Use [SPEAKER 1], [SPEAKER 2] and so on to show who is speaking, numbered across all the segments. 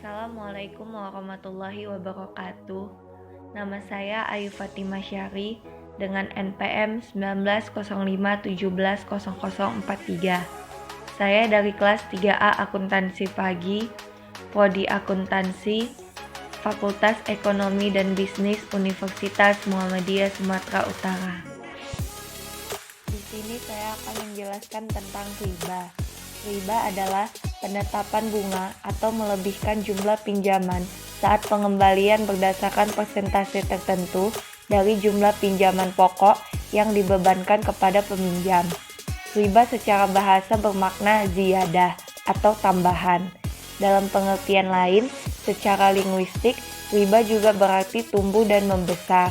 [SPEAKER 1] Assalamualaikum warahmatullahi wabarakatuh. Nama saya Ayu Fatimah Syari dengan NPM 1905170043. Saya dari kelas 3A Akuntansi Pagi, Prodi Akuntansi, Fakultas Ekonomi dan Bisnis Universitas Muhammadiyah Sumatera Utara. Di sini saya akan menjelaskan tentang riba. Riba adalah penetapan bunga atau melebihkan jumlah pinjaman saat pengembalian berdasarkan persentase tertentu dari jumlah pinjaman pokok yang dibebankan kepada peminjam. Riba secara bahasa bermakna ziyadah atau tambahan. Dalam pengertian lain, secara linguistik, riba juga berarti tumbuh dan membesar.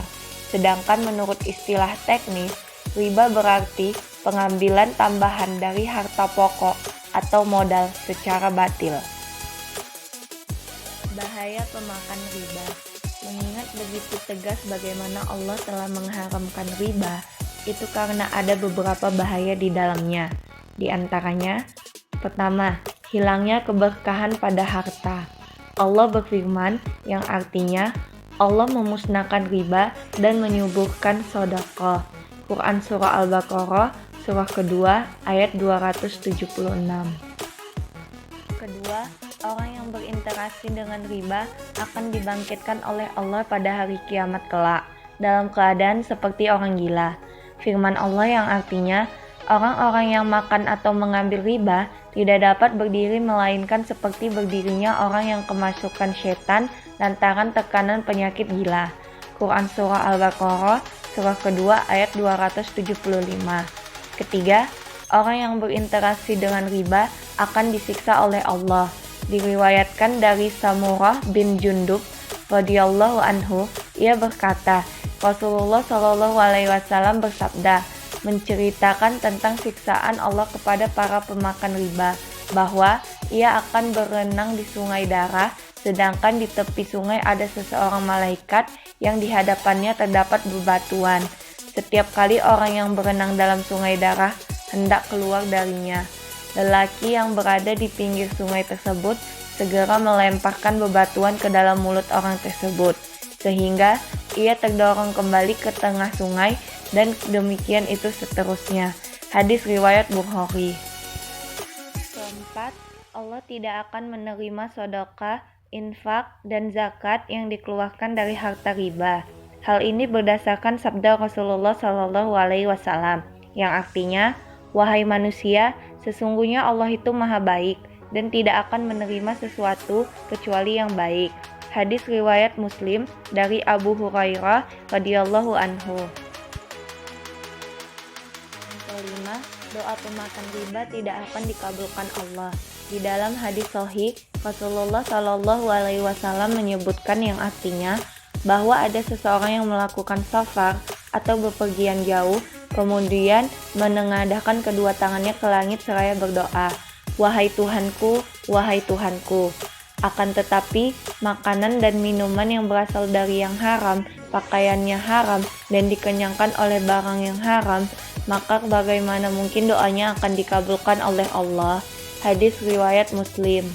[SPEAKER 1] Sedangkan menurut istilah teknis, riba berarti pengambilan tambahan dari harta pokok atau modal secara batil. Bahaya pemakan riba. Mengingat begitu tegas bagaimana Allah telah mengharamkan riba, itu karena ada beberapa bahaya di dalamnya. Di antaranya, pertama, hilangnya keberkahan pada harta. Allah berfirman yang artinya Allah memusnahkan riba dan menyuburkan sedekah. Quran Surah Al-Baqarah Surah kedua ayat 276. Kedua, orang yang berinteraksi dengan riba akan dibangkitkan oleh Allah pada hari kiamat kelak dalam keadaan seperti orang gila. Firman Allah yang artinya, orang-orang yang makan atau mengambil riba tidak dapat berdiri melainkan seperti berdirinya orang yang kemasukan setan lantaran tekanan penyakit gila. Quran Surah Al-Baqarah Surah kedua ayat 275. Ketiga, orang yang berinteraksi dengan riba akan disiksa oleh Allah. Diriwayatkan dari Samurah bin Jundub radhiyallahu anhu, ia berkata, Rasulullah Shallallahu alaihi wasallam bersabda, menceritakan tentang siksaan Allah kepada para pemakan riba, bahwa ia akan berenang di sungai darah, sedangkan di tepi sungai ada seseorang malaikat yang di hadapannya terdapat bebatuan. Setiap kali orang yang berenang dalam sungai darah hendak keluar darinya, lelaki yang berada di pinggir sungai tersebut segera melemparkan bebatuan ke dalam mulut orang tersebut, sehingga ia terdorong kembali ke tengah sungai dan demikian itu seterusnya. Hadis riwayat Bukhari. Keempat, Allah tidak akan menerima sedekah, infak, dan zakat yang dikeluarkan dari harta riba. Hal ini berdasarkan sabda Rasulullah Shallallahu alaihi wasallam yang artinya, wahai manusia, sesungguhnya Allah itu maha baik dan tidak akan menerima sesuatu kecuali yang baik. Hadis riwayat Muslim dari Abu Hurairah radhiyallahu anhu. Yang kelima, doa pemakan riba tidak akan dikabulkan Allah. Di dalam hadis sahih, Rasulullah Shallallahu alaihi wasallam menyebutkan yang artinya bahwa ada seseorang yang melakukan safar atau bepergian jauh, kemudian menengadahkan kedua tangannya ke langit seraya berdoa, wahai Tuhanku, wahai Tuhanku. Akan tetapi, makanan dan minuman yang berasal dari yang haram, pakaiannya haram, dan dikenyangkan oleh barang yang haram, maka bagaimana mungkin doanya akan dikabulkan oleh Allah? Hadis riwayat Muslim.